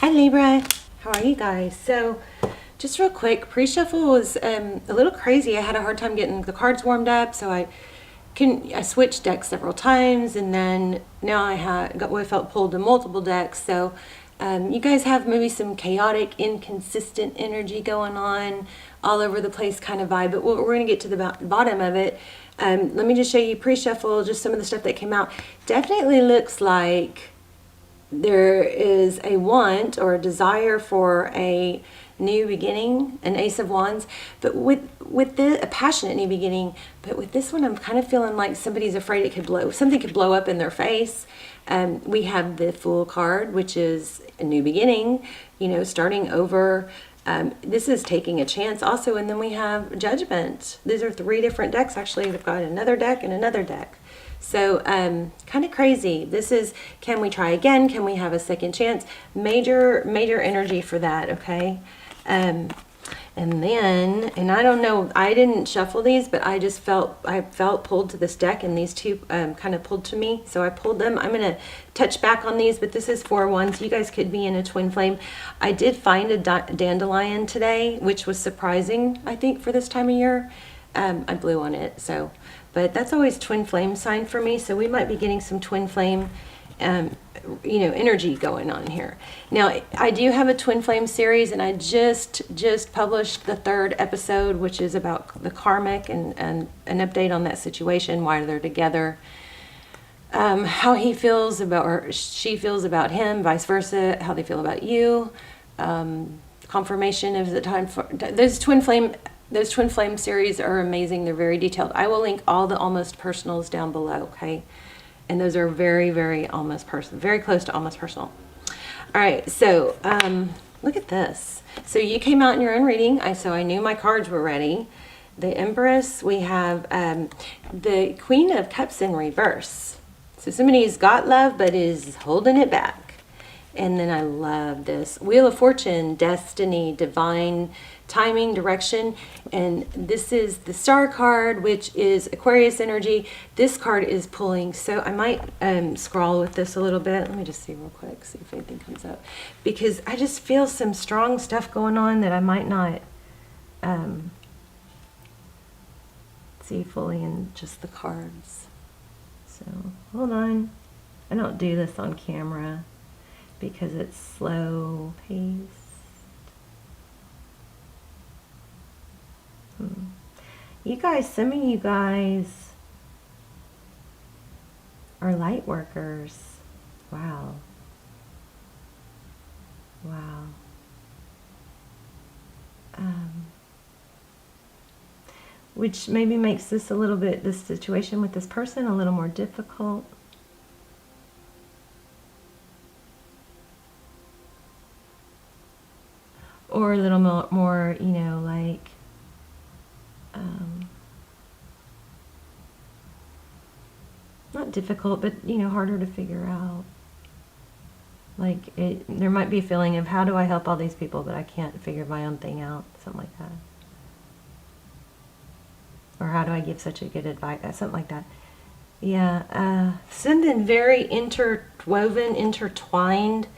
Hi Libra, how are you guys? So just real quick, pre-shuffle was a little crazy. I had a hard time getting the cards warmed up, so I switched decks several times, and then now I felt pulled to multiple decks. So you guys have maybe some chaotic, inconsistent energy going on, all over the place kind of vibe, but we're going to get to the bottom of it. Let me just show you pre-shuffle, just some of the stuff that came out. Definitely looks like there is a want or a desire for a new beginning, an Ace of Wands, but with a passionate new beginning. But with this one, I'm kind of feeling like somebody's afraid something could blow up in their face. We have the Fool card, which is a new beginning, starting over. This is taking a chance also, and then we have Judgment. These are 3 different decks. Actually, they've got another deck and another deck. So kind of crazy. This is, can we try again? Can we have a second chance? Major energy for that, okay? And then, and I don't know, I didn't shuffle these, but I felt pulled to this deck, and these two kind of pulled to me. So I pulled them. I'm going to touch back on these, but this is 4 wands. You guys could be in a twin flame. I did find a dandelion today, which was surprising, I think, for this time of year. I blew on it, so... But that's always twin flame sign for me, so we might be getting some twin flame, energy going on here. Now, I do have a twin flame series, and I just published the 3rd episode, which is about the karmic and an update on that situation, why they're together, how he feels about, or she feels about him, vice versa, how they feel about you, confirmation of the time for those twin flame series are amazing. They're very detailed. I will link all the almost personals down below, okay? And those are very, very almost personal, very close to almost personal. All right, so look at this. So you came out in your own reading, so I knew my cards were ready. The Empress, we have the Queen of Cups in reverse. So somebody's got love but is holding it back. And then I love this Wheel of Fortune, destiny, divine timing, direction. And this is the Star card, which is Aquarius energy. This card is pulling, so I might scroll with this a little bit. Let me just see real quick, see if anything comes up, because I just feel some strong stuff going on that I might not see fully in just the cards. So hold on, I don't do this on camera because it's slow paced. You guys, some of you guys are light workers. Wow. Wow. Which maybe makes this situation with this person a little more difficult. Or a little more, like, not difficult, but, harder to figure out. Like, there might be a feeling of, how do I help all these people, but I can't figure my own thing out, something like that. Or how do I give such a good advice, something like that. Yeah, something very interwoven, intertwined.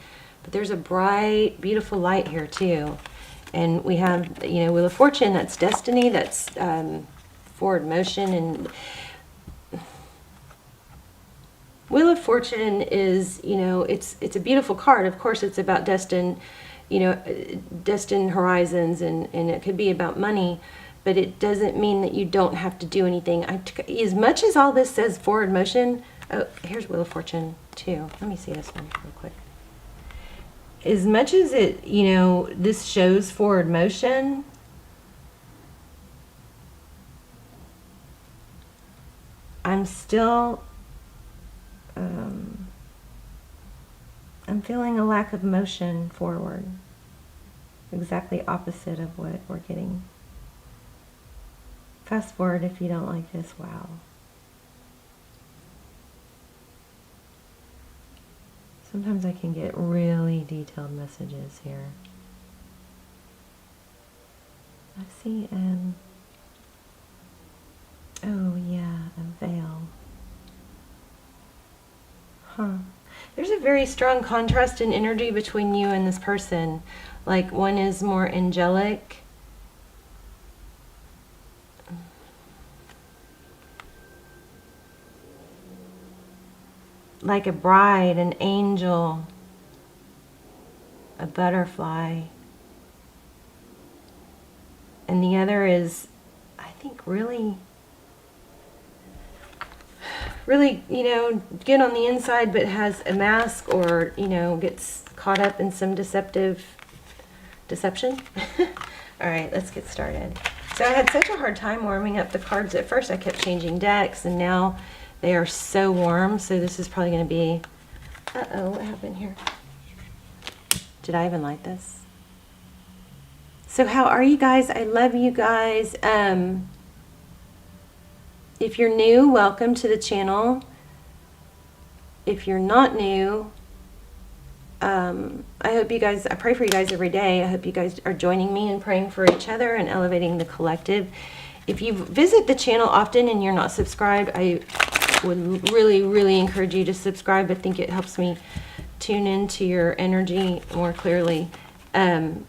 But there's a bright, beautiful light here too. And we have, Wheel of Fortune, that's destiny, that's forward motion. And Wheel of Fortune is, it's a beautiful card. Of course, it's about destined horizons, and it could be about money, but it doesn't mean that you don't have to do anything. As much as all this says forward motion, oh, here's Wheel of Fortune too. Let me see this one real quick. As much as it, this shows forward motion, I'm still, I'm feeling a lack of motion forward. Exactly opposite of what we're getting. Fast forward if you don't like this. Wow. Sometimes I can get really detailed messages here. I see, oh yeah, a veil. Huh. There's a very strong contrast in energy between you and this person. Like one is more angelic. Like a bride, an angel, a butterfly. And the other is, I think, really, you know, good on the inside, but has a mask or, you know, gets caught up in some deception. All right, let's get started. So I had such a hard time warming up the cards. At first I kept changing decks, and now they are so warm. So this is probably going to be, uh-oh, what happened here? Did I even light this? So how are you guys? I love you guys. If you're new, welcome to the channel. If you're not new, I hope you guys, I pray for you guys every day. I hope you guys are joining me in praying for each other and elevating the collective. If you visit the channel often and you're not subscribed, I would really, really encourage you to subscribe. I think it helps me tune into your energy more clearly. And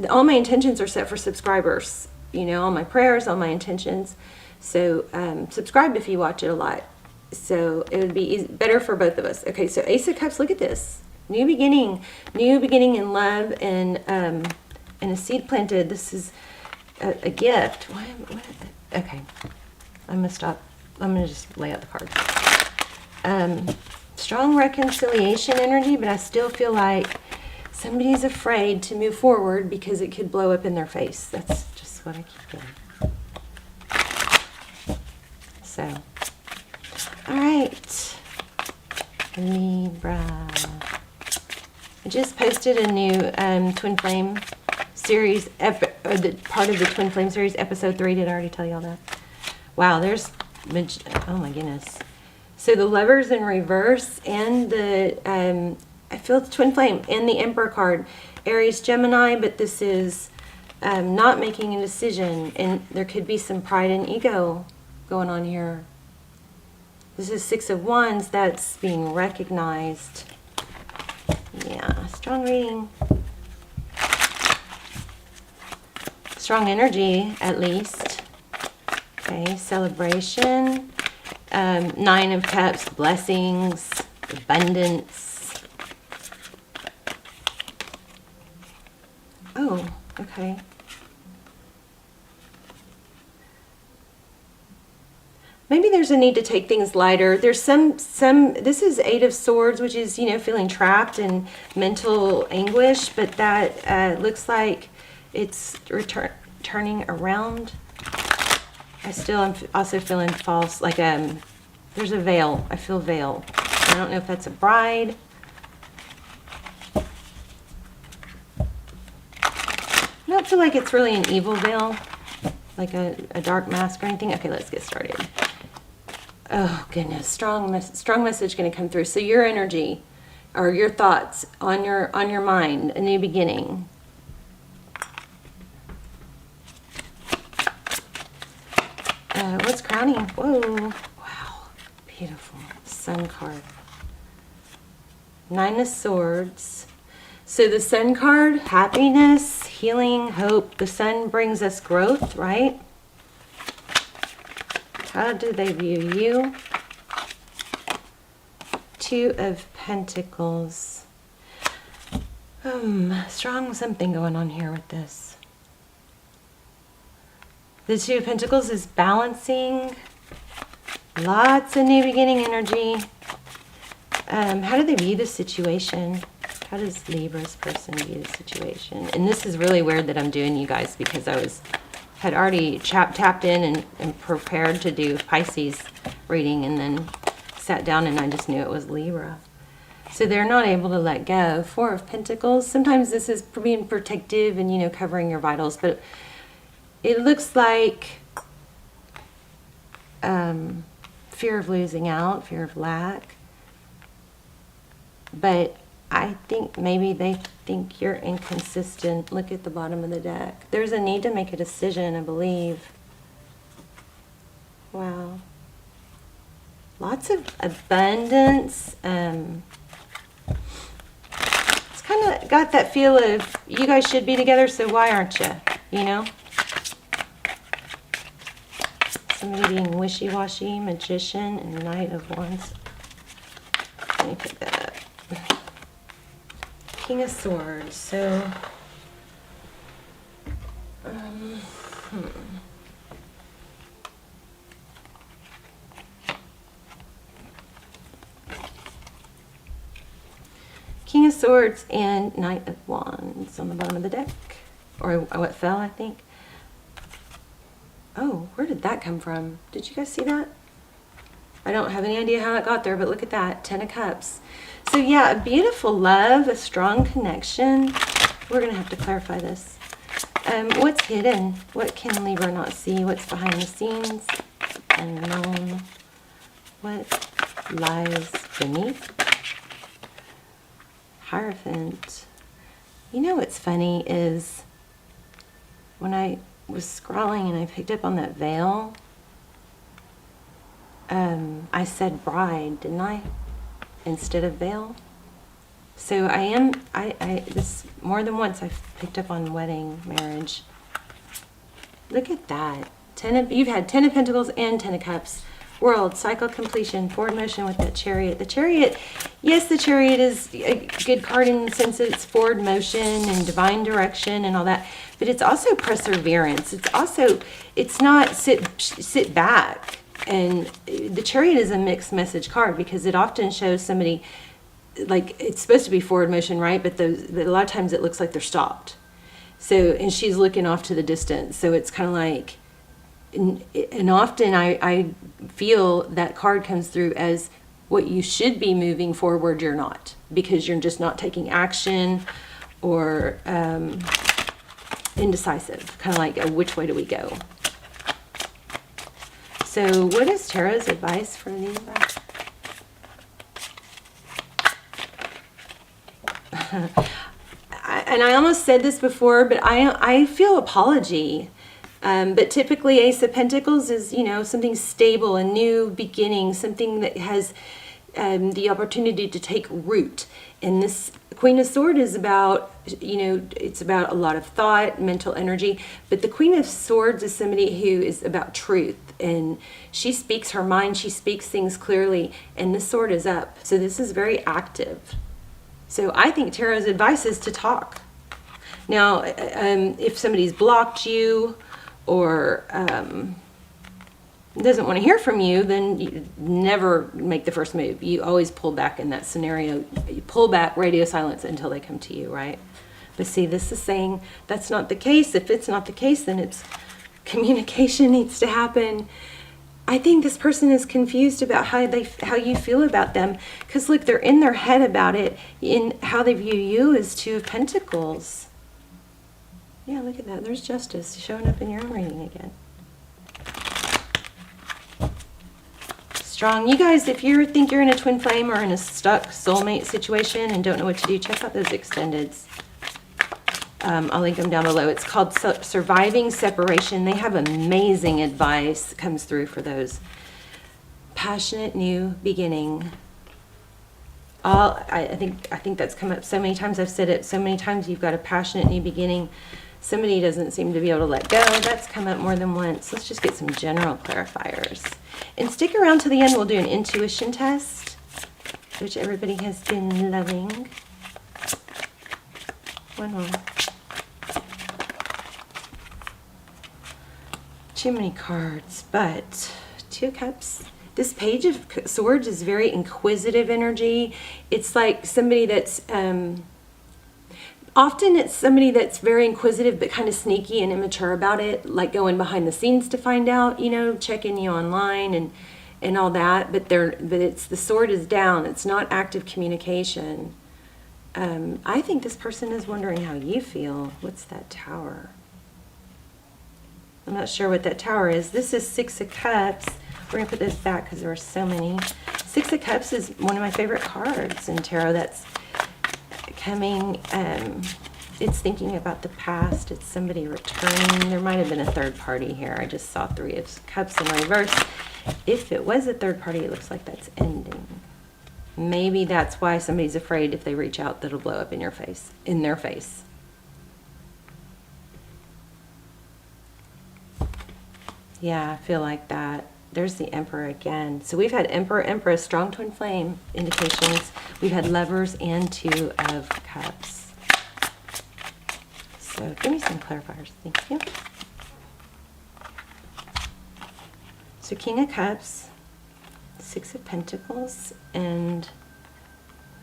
all my intentions are set for subscribers. You know, all my prayers, all my intentions. So subscribe if you watch it a lot. So it would be better for both of us. Okay, so Ace of Cups, look at this. New beginning in love, and a seed planted. This is a gift. What? Okay, I'm going to stop. I'm going to just lay out the cards. Strong reconciliation energy, but I still feel like somebody's afraid to move forward because it could blow up in their face. That's just what I keep getting. So, all right, Libra. I just posted a new Twin Flame series, part of the Twin Flame series, episode 3. Did I already tell you all that? Wow, there's, oh my goodness. So the Lovers in reverse, and the, I feel it's Twin Flame, and the Emperor card. Aries, Gemini, but this is not making a decision, and there could be some pride and ego going on here. This is Six of Wands. That's being recognized. Yeah, strong reading. Strong energy, at least. Okay, celebration. 9 of Cups, blessings, abundance. Oh, okay. Maybe there's a need to take things lighter. There's some, this is 8 of Swords, which is, you know, feeling trapped in mental anguish, but that looks like it's turning around. I still am also feeling false, like there's a veil. I feel veil. I don't know if that's a bride. I don't feel like it's really an evil veil, like a dark mask or anything. Okay, let's get started. Oh goodness, strong message going to come through. So your energy, or your thoughts on your mind, a new beginning. What's crowning? Whoa, wow, beautiful. Sun card. 9 of Swords. So the Sun card, happiness, healing, hope. The Sun brings us growth, right? How do they view you? 2 of Pentacles. Strong something going on here with this. The 2 of Pentacles is balancing. Lots of new beginning energy. How do they view the situation? How does Libra's person view the situation? And this is really weird that I'm doing, you guys, because I had already tapped in and prepared to do Pisces reading, and then sat down and I just knew it was Libra. So they're not able to let go. 4 of Pentacles. Sometimes this is being protective and, you know, covering your vitals, but it looks like fear of losing out, fear of lack. But I think maybe they think you're inconsistent. Look at the bottom of the deck. There's a need to make a decision, I believe. Wow. Lots of abundance. kind of got that feel of you guys should be together, so why aren't you? You know? Somebody being wishy-washy, magician, and Knight of Wands. Let me pick that up. King of Swords. So, King of Swords and Knight of Wands on the bottom of the deck. Or what fell, I think. Oh, where did that come from? Did you guys see that? I don't have any idea how it got there, but look at that. 10 of Cups. So yeah, a beautiful love, a strong connection. We're going to have to clarify this. What's hidden? What can Libra not see? What's behind the scenes? Unknown. What lies beneath? Hierophant. You know what's funny is when I was scrolling and I picked up on that veil, I said bride, didn't I? Instead of veil. So this more than once I've picked up on wedding, marriage. Look at that. You've had 10 of Pentacles and 10 of Cups. World, cycle completion, forward motion with that Chariot. The Chariot, yes, the Chariot is a good card in the sense that it's forward motion and divine direction and all that, but it's also perseverance. It's not sit back. And the Chariot is a mixed message card because it often shows somebody, like, it's supposed to be forward motion, right? But a lot of times it looks like they're stopped. So, and she's looking off to the distance. So it's kind of like, and often I feel that card comes through as what you should be moving forward, you're not, because you're just not taking action, or indecisive, kind of like a which way do we go. So what is Tarot's advice for Libra? And I almost said this before, but I feel apology. But typically Ace of Pentacles is, you know, something stable, a new beginning, something that has the opportunity to take root. And this Queen of Swords is about, you know, it's about a lot of thought, mental energy. But the Queen of Swords is somebody who is about truth. And she speaks her mind, she speaks things clearly. And this sword is up. So this is very active. So I think Tarot's advice is to talk. Now, if somebody's blocked you, or doesn't want to hear from you, then you never make the first move. You always pull back in that scenario. You pull back, radio silence until they come to you, right? But see, this is saying that's not the case. If it's not the case, then it's communication needs to happen. I think this person is confused about how you feel about them. Because look, they're in their head about it, in how they view you as Two of Pentacles. Yeah, look at that. There's justice showing up in your own reading again. Strong. You guys, if you think you're in a twin flame or in a stuck soulmate situation and don't know what to do, check out those extendeds. I'll link them down below. It's called Surviving Separation. They have amazing advice that comes through for those. Passionate new beginning. I think that's come up so many times. I've said it so many times. You've got a passionate new beginning. Somebody doesn't seem to be able to let go. That's come up more than once. Let's just get some general clarifiers. And stick around to the end. We'll do an intuition test, which everybody has been loving. One more. Too many cards, but Two of Cups. This Page of Swords is very inquisitive energy. It's like somebody that's, often it's somebody that's very inquisitive but kind of sneaky and immature about it, like going behind the scenes to find out, you know, checking you online and all that. But it's the sword is down. It's not active communication. I think this person is wondering how you feel. What's that Tower? I'm not sure what that Tower is. This is Six of Cups. We're going to put this back because there are so many. Six of Cups is one of my favorite cards in tarot. That's coming, it's thinking about the past. It's somebody returning. There might have been a third party here. I just saw Three of Cups in reverse. If it was a third party, it looks like that's ending. Maybe that's why somebody's afraid if they reach out that it'll blow up in your face, in their face. Yeah, I feel like that. There's the Emperor again. So we've had Emperor, Empress, strong twin flame indications. We've had Lovers and Two of Cups. So give me some clarifiers. Thank you. So King of Cups, Six of Pentacles, and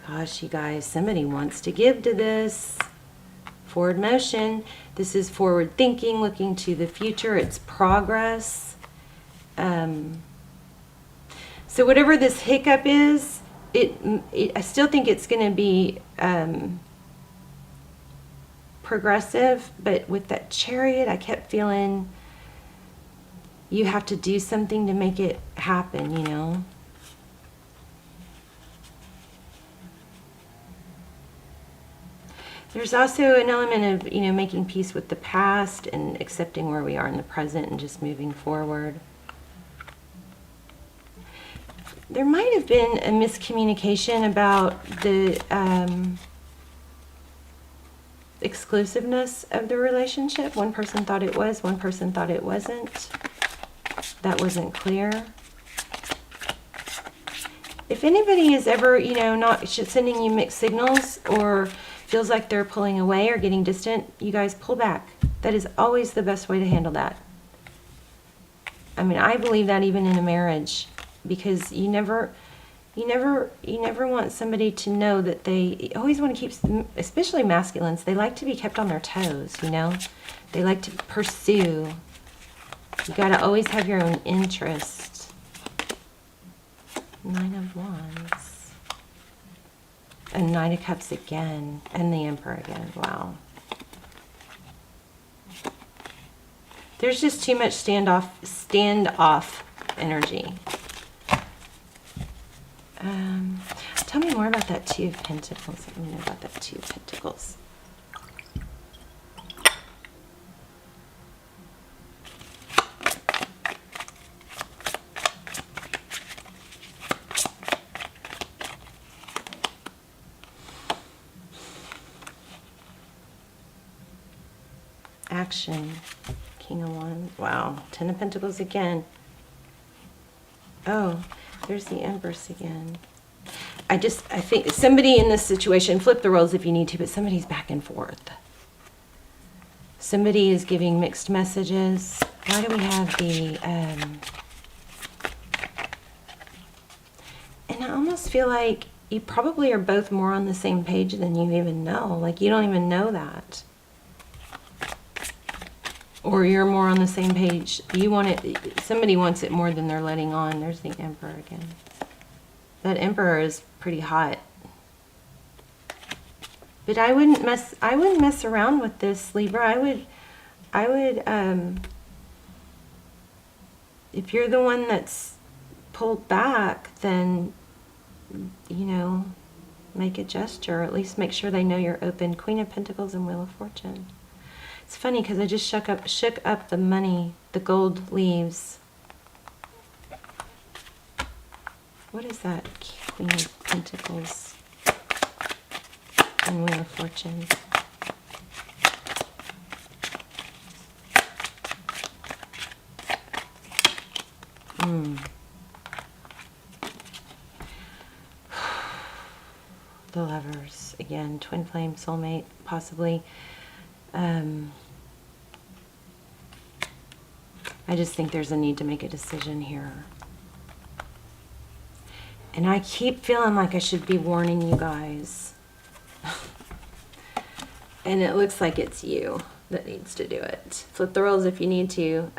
gosh, you guys, somebody wants to give to this. Forward motion. This is forward thinking, looking to the future. It's progress. So whatever this hiccup is, I still think it's going to be progressive. But with that Chariot, I kept feeling you have to do something to make it happen, you know. There's also an element of, you know, making peace with the past and accepting where we are in the present and just moving forward. There might have been a miscommunication about the exclusiveness of the relationship. One person thought it was, one person thought it wasn't. That wasn't clear. If anybody is ever, you know, not sending you mixed signals or feels like they're pulling away or getting distant, you guys pull back. That is always the best way to handle that. I mean, I believe that even in a marriage, because you never want somebody to know that they always want to keep, especially masculines, they like to be kept on their toes, you know? They like to pursue. You got to always have your own interest. Nine of Wands. And Knight of Cups again. And the Emperor again. Wow. There's just too much standoff energy. Tell me more about that Two of Pentacles. Let me know about that Two of Pentacles. Action. King of Wands. Wow. Ten of Pentacles again. Oh, there's the Empress again. I think somebody in this situation, flip the roles if you need to, but somebody's back and forth. Somebody is giving mixed messages. Why do we have the, and I almost feel like you probably are both more on the same page than you even know. Like, you don't even know that. Or you're more on the same page. You want it, somebody wants it more than they're letting on. There's the Emperor again. That Emperor is pretty hot. But I wouldn't mess around with this, Libra. I would if you're the one that's pulled back, then, you know, make a gesture. At least make sure they know you're open. Queen of Pentacles and Wheel of Fortune. It's funny because I just shook up the money, the gold leaves. What is that? Queen of Pentacles and Wheel of Fortune. The Lovers again, twin flame, soulmate, possibly. I just think there's a need to make a decision here. And I keep feeling like I should be warning you guys. And it looks like it's you that needs to do it. Flip the roles if you need to.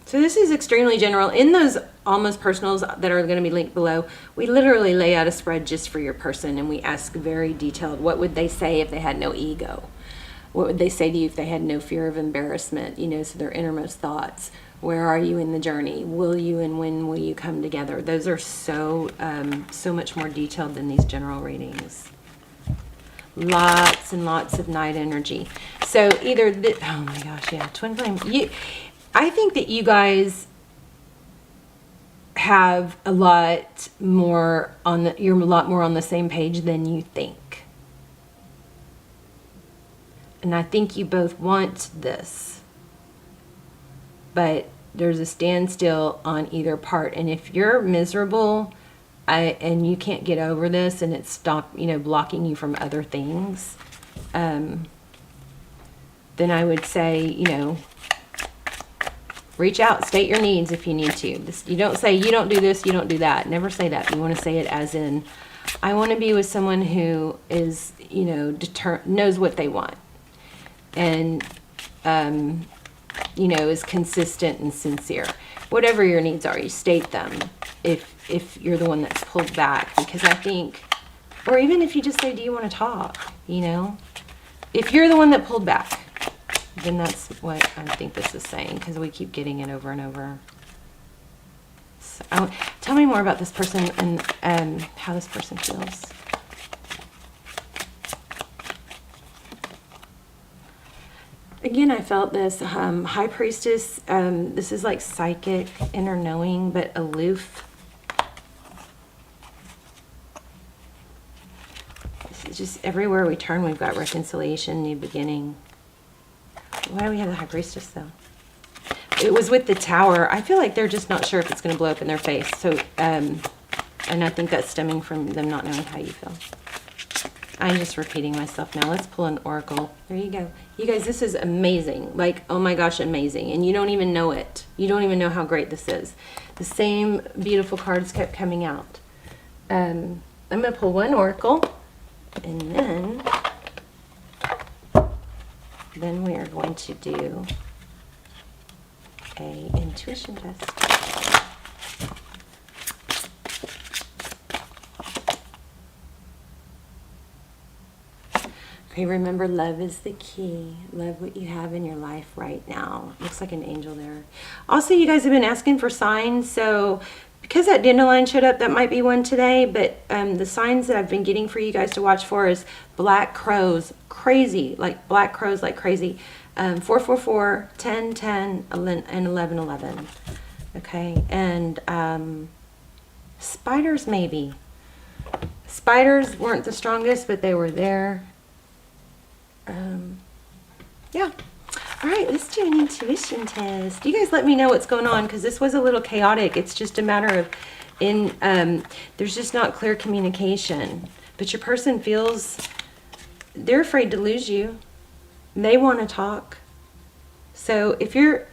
So this is extremely general. In those almost personals that are going to be linked below, we literally lay out a spread just for your person, and we ask very detailed, what would they say if they had no ego? What would they say to you if they had no fear of embarrassment? You know, so their innermost thoughts. Where are you in the journey? Will you and when will you come together? Those are so much more detailed than these general readings. Lots and lots of night energy. So either, oh my gosh, yeah, twin flame. I think that you guys have a lot more you're a lot more on the same page than you think. And I think you both want this, but there's a standstill on either part. And if you're miserable, and you can't get over this, and it's blocking you from other things, then I would say, reach out, state your needs if you need to. You don't say, you don't do this, you don't do that. Never say that. You want to say it as in, I want to be with someone who is, knows what they want. And, is consistent and sincere. Whatever your needs are, you state them if you're the one that's pulled back. Because I think, or even if you just say, do you want to talk? If you're the one that pulled back, then that's what I think this is saying, because we keep getting it over and over. So, tell me more about this person and how this person feels. Again, I felt this High Priestess. This is like psychic, inner knowing, but aloof. This is just everywhere we turn, we've got reconciliation, new beginning. Why do we have the High Priestess, though? It was with the Tower. I feel like they're just not sure if it's going to blow up in their face. So, and I think that's stemming from them not knowing how you feel. I'm just repeating myself now. Let's pull an oracle. There you go. You guys, this is amazing. Like, oh my gosh, amazing. And you don't even know it. You don't even know how great this is. The same beautiful cards kept coming out. I'm going to pull one oracle. And then we are going to do a intuition test. Okay, remember, love is the key. Love what you have in your life right now. Looks like an angel there. Also, you guys have been asking for signs, so because that dandelion showed up, that might be one today, but the signs that I've been getting for you guys to watch for is black crows, crazy, like black crows like crazy. 444, 10, 10, and 11, 11. Okay, and spiders maybe. Spiders weren't the strongest, but they were there. Yeah. All right, let's do an intuition test. You guys let me know what's going on, because this was a little chaotic. It's just a matter of there's just not clear communication. But your person feels they're afraid to lose you. They want to talk. So if you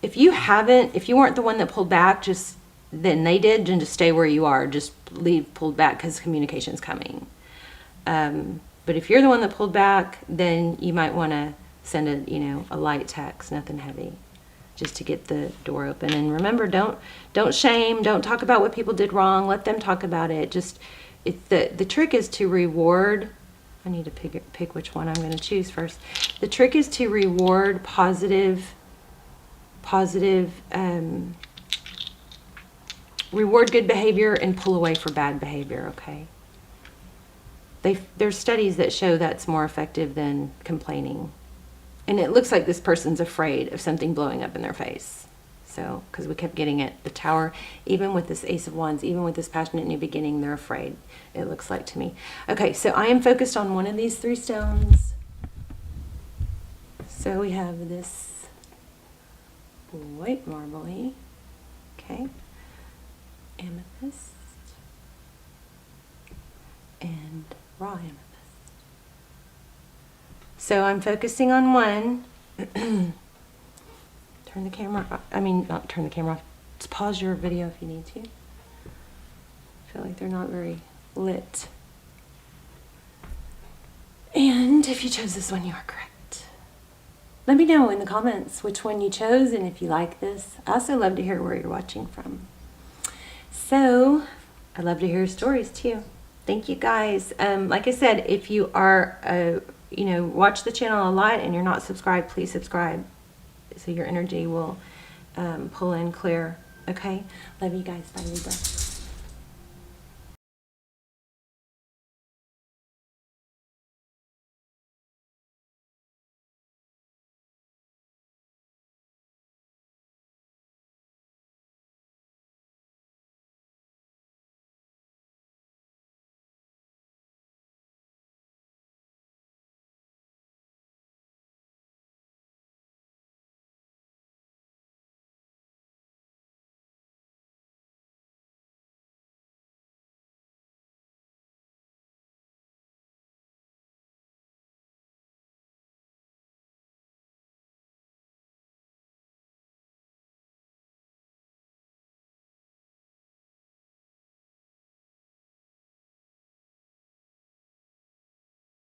weren't the one that pulled back, then they did, then just stay where you are. Just leave pulled back, because communication's coming. But if you're the one that pulled back, then you might want to send a light text, nothing heavy, just to get the door open. And remember, don't shame, don't talk about what people did wrong. Let them talk about it. The trick is to reward. I need to pick which one I'm going to choose first. The trick is to reward reward good behavior and pull away for bad behavior. Okay. There's studies that show that's more effective than complaining. And it looks like this person's afraid of something blowing up in their face. So, because we kept getting it, the Tower, even with this Ace of Wands, even with this passionate new beginning, they're afraid, it looks like to me. Okay, so I am focused on one of these three stones. So we have this white marbly, okay, amethyst, and raw amethyst. So I'm focusing on one. Turn the camera off. Not turn the camera off. Just pause your video if you need to. I feel like they're not very lit. And if you chose this one, you are correct. Let me know in the comments which one you chose and if you like this. I also love to hear where you're watching from. So, I love to hear stories too. Thank you guys. Like I said, if you are, watch the channel a lot and you're not subscribed, please subscribe so your energy will pull in clear. Okay? Love you guys. Bye, Libra.